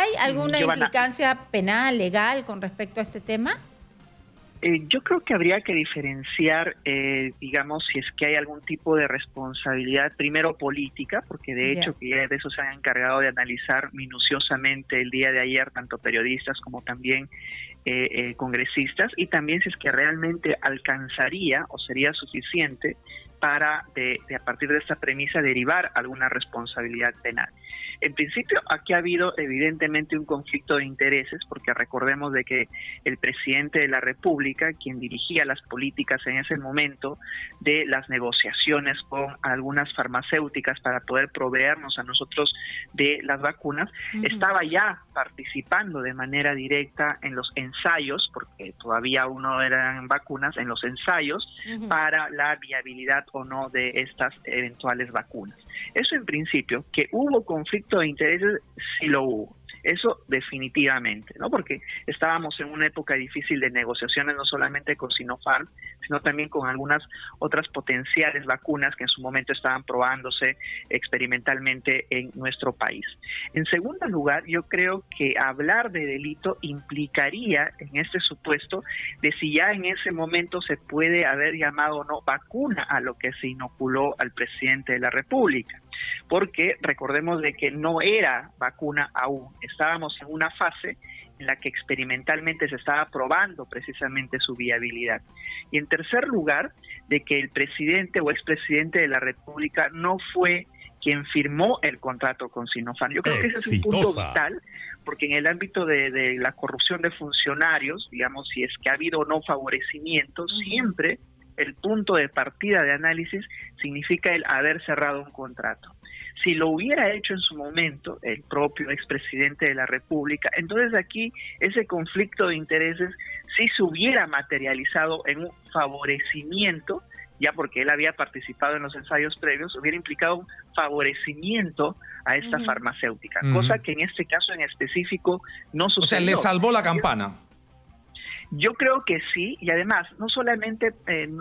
¿Hay alguna Giovanna, implicancia penal, legal con respecto a este tema? Yo creo que habría que diferenciar, digamos, si es que hay algún tipo de responsabilidad, primero política, porque de hecho que ya de eso se han encargado de analizar minuciosamente el día de ayer, tanto periodistas como también congresistas, y también si es que realmente alcanzaría o sería suficiente para, a partir de esta premisa, derivar alguna responsabilidad penal. En principio, aquí ha habido evidentemente un conflicto de intereses, porque recordemos de que el presidente de la República, quien dirigía las políticas en ese momento de las negociaciones con algunas farmacéuticas para poder proveernos a nosotros de las vacunas, estaba ya participando de manera directa en los ensayos, porque todavía aún no eran vacunas, en los ensayos para la viabilidad o no de estas eventuales vacunas. Eso en principio, que hubo conflicto de intereses, sí lo hubo. Eso definitivamente, ¿no? Porque estábamos en una época difícil de negociaciones, no solamente con Sinopharm, sino también con algunas otras potenciales vacunas que en su momento estaban probándose experimentalmente en nuestro país. En segundo lugar, yo creo que hablar de delito implicaría en este supuesto de si ya en ese momento se puede haber llamado o no vacuna a lo que se inoculó al presidente de la República. Porque recordemos de que no era vacuna aún, estábamos en una fase en la que experimentalmente se estaba probando precisamente su viabilidad. Y en tercer lugar, de que el presidente o expresidente de la República no fue quien firmó el contrato con Sinopharm. Yo creo que ese es un punto vital, porque en el ámbito de la corrupción de funcionarios, digamos, si es que ha habido o no favorecimiento, siempre el punto de partida de análisis significa el haber cerrado un contrato. Si lo hubiera hecho en su momento el propio expresidente de la República, entonces aquí ese conflicto de intereses sí se hubiera materializado en un favorecimiento, ya porque él había participado en los ensayos previos, hubiera implicado un favorecimiento a esta farmacéutica, cosa que en este caso en específico no sucedió. O sea, le salvó la campana. Yo creo que sí, y además, no solamente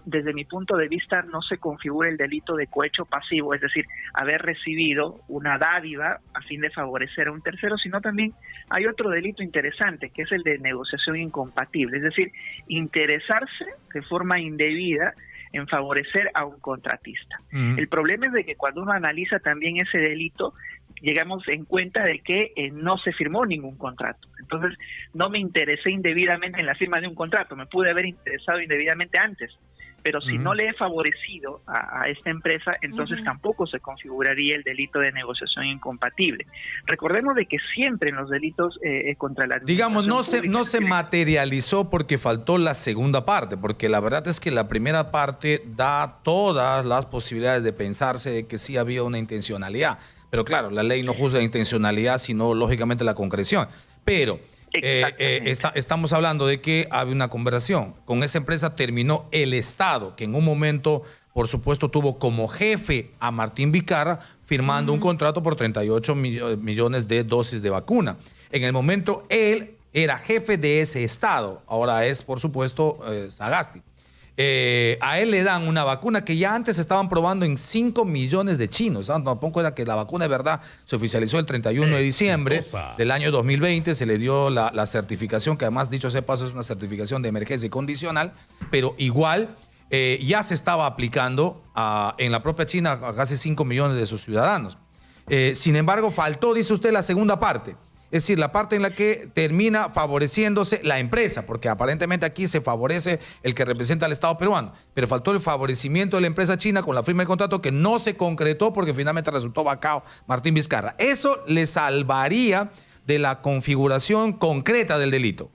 desde mi punto de vista no se configura el delito de cohecho pasivo, es decir, haber recibido una dádiva a fin de favorecer a un tercero, sino también hay otro delito interesante, que es el de negociación incompatible, es decir, interesarse de forma indebida en favorecer a un contratista. El problema es de que cuando uno analiza también ese delito, llegamos en cuenta de que no se firmó ningún contrato. Entonces, no me interesé indebidamente en la firma de un contrato, me pude haber interesado indebidamente antes, pero si no le he favorecido a esta empresa, entonces tampoco se configuraría el delito de negociación incompatible. Recordemos de que siempre en los delitos contra la digamos, no se materializó porque faltó la segunda parte, porque la verdad es que la primera parte da todas las posibilidades de pensarse de que sí había una intencionalidad. Pero claro, la ley no juzga la intencionalidad, sino lógicamente la concreción. Pero estamos hablando de que había una conversación. Con esa empresa terminó el Estado, que en un momento, por supuesto, tuvo como jefe a Martín Vizcarra, firmando un contrato por 38 millones de dosis de vacuna. En el momento, él era jefe de ese Estado. Ahora es, por supuesto, Sagasti. A él le dan una vacuna que ya antes estaban probando en 5 millones de chinos. Tampoco era que la vacuna de verdad se oficializó el 31 de diciembre del año 2020. Se le dio la certificación, que además, dicho sea paso, es una certificación de emergencia y condicional, pero igual ya se estaba aplicando en la propia China a casi 5 millones de sus ciudadanos. Sin embargo, faltó, dice usted, la segunda parte. Es decir, la parte en la que termina favoreciéndose la empresa, porque aparentemente aquí se favorece el que representa al Estado peruano, pero faltó el favorecimiento de la empresa china con la firma del contrato que no se concretó porque finalmente resultó vacado Martín Vizcarra. Eso le salvaría de la configuración concreta del delito.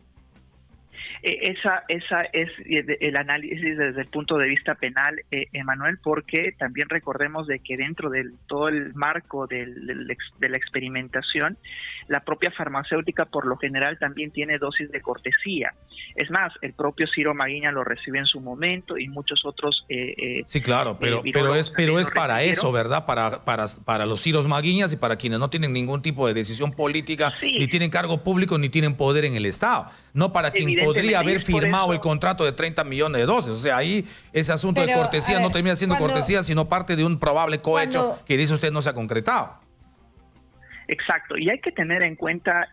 Esa es el análisis desde el punto de vista penal, Emanuel, porque también recordemos de que dentro de todo el marco de la experimentación, la propia farmacéutica por lo general también tiene dosis de cortesía. Es más, el propio Ciro Maguiña lo recibió en su momento y muchos otros... sí, claro, pero es para eso, ¿verdad? Para los Ciros Maguiñas y para quienes no tienen ningún tipo de decisión política, ni tienen cargo público, ni tienen poder en el Estado. No para quien podría haber firmado el contrato de 30 millones de dosis. O sea, ahí ese asunto de cortesía no termina siendo cortesía, sino parte de un probable cohecho que dice usted no se ha concretado. Exacto, y hay que tener en cuenta,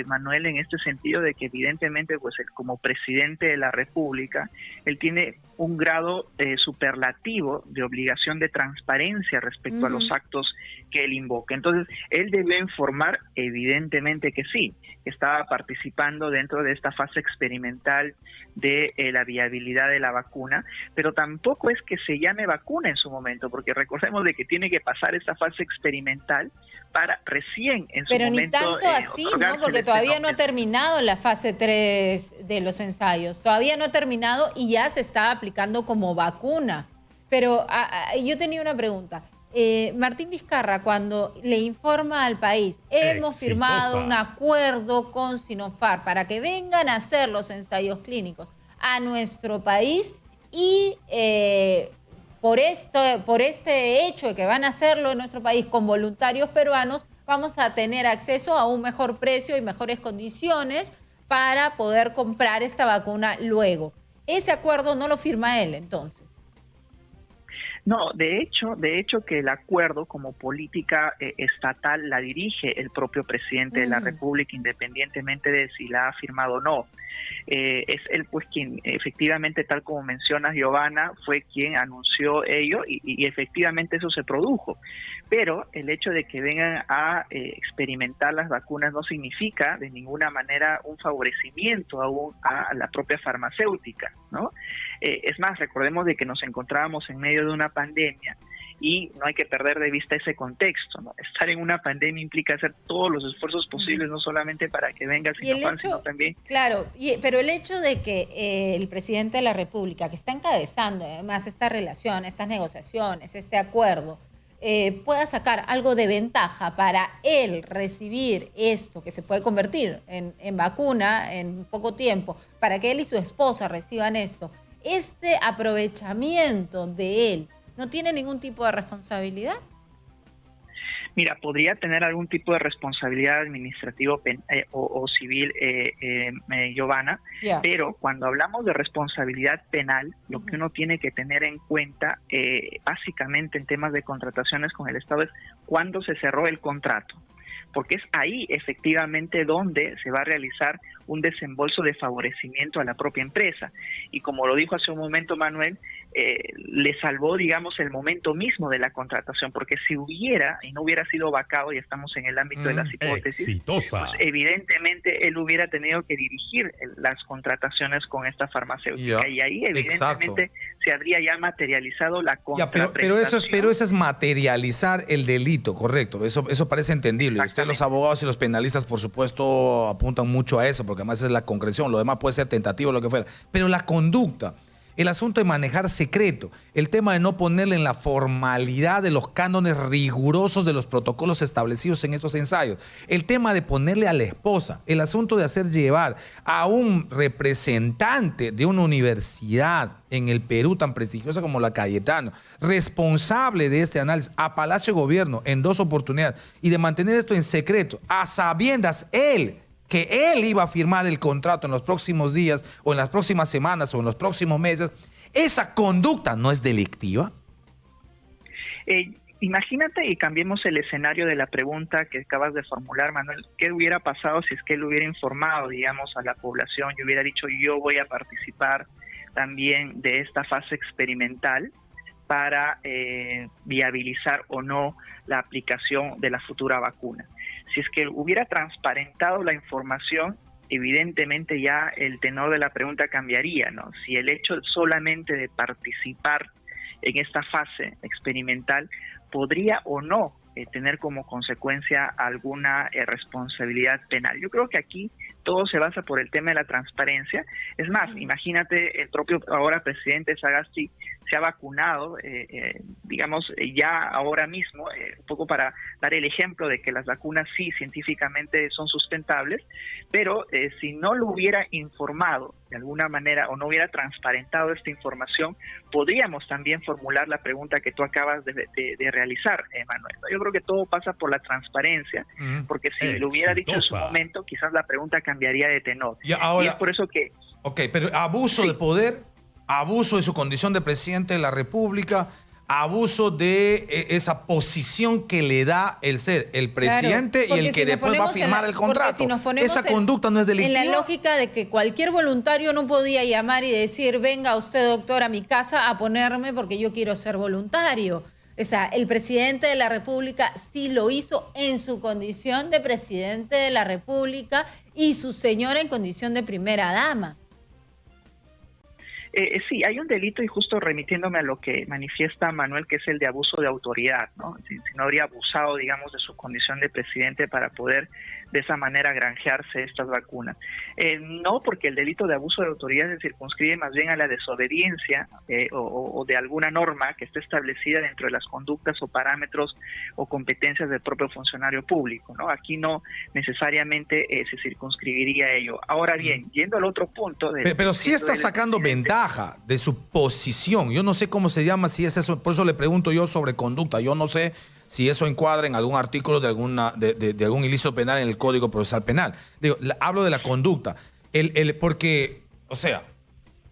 Manuel, en este sentido de que evidentemente, pues él, como presidente de la República, él tiene un grado superlativo de obligación de transparencia respecto a los actos que él invoca. Entonces, él debe informar, evidentemente que sí, que estaba participando dentro de esta fase experimental de la viabilidad de la vacuna, pero tampoco es que se llame vacuna en su momento, porque recordemos de que tiene que pasar esta fase experimental para recién en su pero momento... ni tanto así, ¿no? Porque todavía no ha terminado la fase 3 de los ensayos. Todavía no ha terminado y ya se está aplicando como vacuna. Pero yo tenía una pregunta. Martín Vizcarra, cuando le informa al país, hemos firmado un acuerdo con Sinopharm para que vengan a hacer los ensayos clínicos a nuestro país y... por este hecho de que van a hacerlo en nuestro país con voluntarios peruanos, vamos a tener acceso a un mejor precio y mejores condiciones para poder comprar esta vacuna luego. Ese acuerdo no lo firma él, entonces. No, de hecho que el acuerdo como política estatal la dirige el propio presidente de la República, independientemente de si la ha firmado o no. Es él pues quien efectivamente, tal como mencionas, Giovanna, fue quien anunció ello y efectivamente eso se produjo. Pero el hecho de que vengan a experimentar las vacunas no significa de ninguna manera un favorecimiento aún a la propia farmacéutica, ¿no? Es más, recordemos de que nos encontrábamos en medio de una pandemia y no hay que perder de vista ese contexto, ¿no? Estar en una pandemia implica hacer todos los esfuerzos posibles, no solamente para que venga Sinopharm, sino también... Claro, pero el hecho de que el presidente de la República, que está encabezando además esta relación, estas negociaciones, este acuerdo, pueda sacar algo de ventaja para él recibir esto, que se puede convertir en vacuna en poco tiempo, para que él y su esposa reciban esto, este aprovechamiento de él, ¿no tiene ningún tipo de responsabilidad? Mira, podría tener algún tipo de responsabilidad administrativa o civil, Giovanna, pero cuando hablamos de responsabilidad penal, lo que uno tiene que tener en cuenta, básicamente en temas de contrataciones con el Estado, es cuándo se cerró el contrato, porque es ahí efectivamente donde se va a realizar un desembolso de favorecimiento a la propia empresa. Y como lo dijo hace un momento Manuel, le salvó, digamos, el momento mismo de la contratación, porque si hubiera, y no hubiera sido vacado, y estamos en el ámbito de las hipótesis, pues evidentemente él hubiera tenido que dirigir las contrataciones con esta farmacéutica, y ahí evidentemente se habría ya materializado la contraprestación. Pero eso es materializar el delito, correcto, eso parece entendible. Ustedes, los abogados y los penalistas, por supuesto, apuntan mucho a eso, porque además es la concreción, lo demás puede ser tentativo, lo que fuera. Pero la conducta, el asunto de manejar secreto, el tema de no ponerle en la formalidad de los cánones rigurosos de los protocolos establecidos en estos ensayos, el tema de ponerle a la esposa, el asunto de hacer llevar a un representante de una universidad en el Perú tan prestigiosa como la Cayetano, responsable de este análisis, a Palacio de Gobierno en 2 oportunidades, y de mantener esto en secreto, a sabiendas que él iba a firmar el contrato en los próximos días o en las próximas semanas o en los próximos meses, ¿esa conducta no es delictiva? Imagínate y cambiemos el escenario de la pregunta que acabas de formular, Manuel. ¿Qué hubiera pasado si es que él hubiera informado, digamos, a la población y hubiera dicho yo voy a participar también de esta fase experimental para viabilizar o no la aplicación de la futura vacuna? Si es que hubiera transparentado la información, evidentemente ya el tenor de la pregunta cambiaría, ¿no? Si el hecho solamente de participar en esta fase experimental podría o no tener como consecuencia alguna responsabilidad penal. Yo creo que aquí todo se basa por el tema de la transparencia. Es más, imagínate, el propio ahora presidente Sagasti se ha vacunado, digamos, ya ahora mismo, un poco para dar el ejemplo de que las vacunas sí científicamente son sustentables, pero si no lo hubiera informado de alguna manera o no hubiera transparentado esta información, podríamos también formular la pregunta que tú acabas de realizar, Manuel. Yo creo que todo pasa por la transparencia, porque si lo hubiera dicho en su momento, quizás la pregunta cambiaría de tenor. Y ahora, es por eso que... Ok, pero abuso de poder, abuso de su condición de presidente de la República, abuso de esa posición que le da el ser el presidente, y el que después va a firmar el contrato. Si nos ponemos esa conducta no es delictiva. En la lógica de que cualquier voluntario no podía llamar y decir, venga usted, doctor, a mi casa a ponerme porque yo quiero ser voluntario. O sea, el presidente de la República sí lo hizo en su condición de presidente de la República y su señora en condición de primera dama. Sí, hay un delito, y justo remitiéndome a lo que manifiesta Manuel, que es el de abuso de autoridad, ¿no? Si no habría abusado, digamos, de su condición de presidente para poder de esa manera granjearse estas vacunas. No, porque el delito de abuso de autoridad se circunscribe más bien a la desobediencia o de alguna norma que esté establecida dentro de las conductas o parámetros o competencias del propio funcionario público, ¿no? Aquí no necesariamente se circunscribiría a ello. Ahora bien, yendo al otro punto... Pero sí está sacando ventaja de su posición. Yo no sé cómo se llama, si es eso, por eso le pregunto yo sobre conducta. Yo no sé si eso encuadra en algún artículo de algún ilícito penal en el Código Procesal Penal. Digo, hablo de la conducta. Porque, o sea,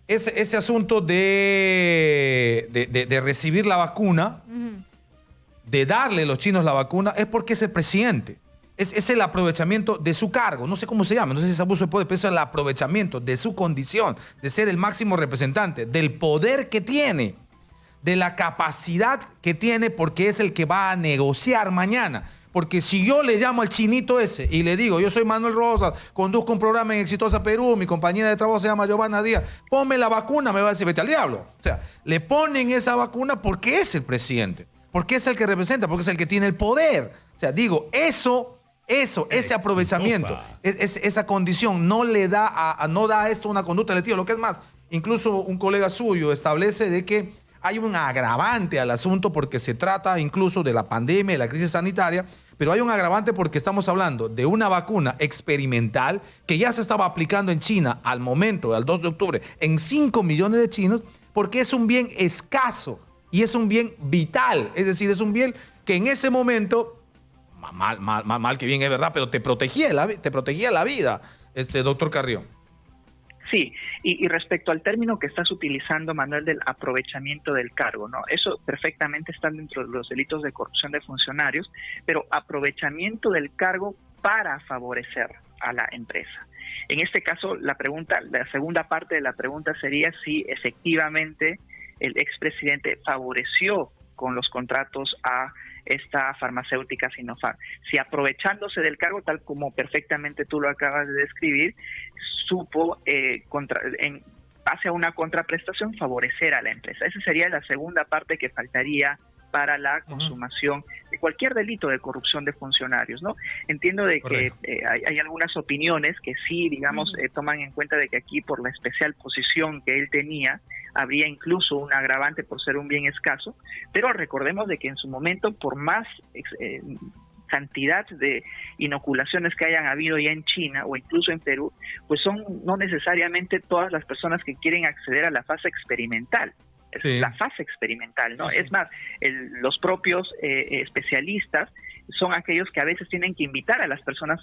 ese asunto de recibir la vacuna, de darle a los chinos la vacuna, es porque es el presidente. Es el aprovechamiento de su cargo, no sé cómo se llama, no sé si es abuso de poder, pero es el aprovechamiento de su condición, de ser el máximo representante, del poder que tiene, de la capacidad que tiene, porque es el que va a negociar mañana. Porque si yo le llamo al chinito ese y le digo, yo soy Manuel Rosas, conduzco un programa en Exitosa Perú, mi compañera de trabajo se llama Giovanna Díaz, ponme la vacuna, me va a decir, vete al diablo. O sea, le ponen esa vacuna porque es el presidente, porque es el que representa, porque es el que tiene el poder. O sea, digo, ese aprovechamiento, esa condición no le da no da a esto una conducta delictiva. Lo que es más, incluso un colega suyo establece de que hay un agravante al asunto porque se trata incluso de la pandemia, de la crisis sanitaria, pero hay un agravante porque estamos hablando de una vacuna experimental que ya se estaba aplicando en China al momento, al 2 de octubre, en 5 millones de chinos, porque es un bien escaso y es un bien vital. Es decir, es un bien que en ese momento, mal que bien es verdad, pero te protegía la vida, doctor Carrión. Sí, y respecto al término que estás utilizando, Manuel, del aprovechamiento del cargo, ¿no? Eso perfectamente está dentro de los delitos de corrupción de funcionarios, pero aprovechamiento del cargo para favorecer a la empresa. En este caso, la segunda parte de la pregunta sería si efectivamente el expresidente favoreció con los contratos a esta farmacéutica Sinopharm. Si aprovechándose del cargo, tal como perfectamente tú lo acabas de describir, supo, en base a una contraprestación, favorecer a la empresa. Esa sería la segunda parte que faltaría para la consumación de cualquier delito de corrupción de funcionarios, ¿no? Entiendo de que hay algunas opiniones que sí, digamos, toman en cuenta de que aquí, por la especial posición que él tenía, habría incluso un agravante por ser un bien escaso, pero recordemos de que en su momento, por más cantidad de inoculaciones que hayan habido ya en China o incluso en Perú, pues son no necesariamente todas las personas que quieren acceder a la fase experimental. Sí. La fase experimental, ¿no? Sí. Es más, los propios especialistas son aquellos que a veces tienen que invitar a las personas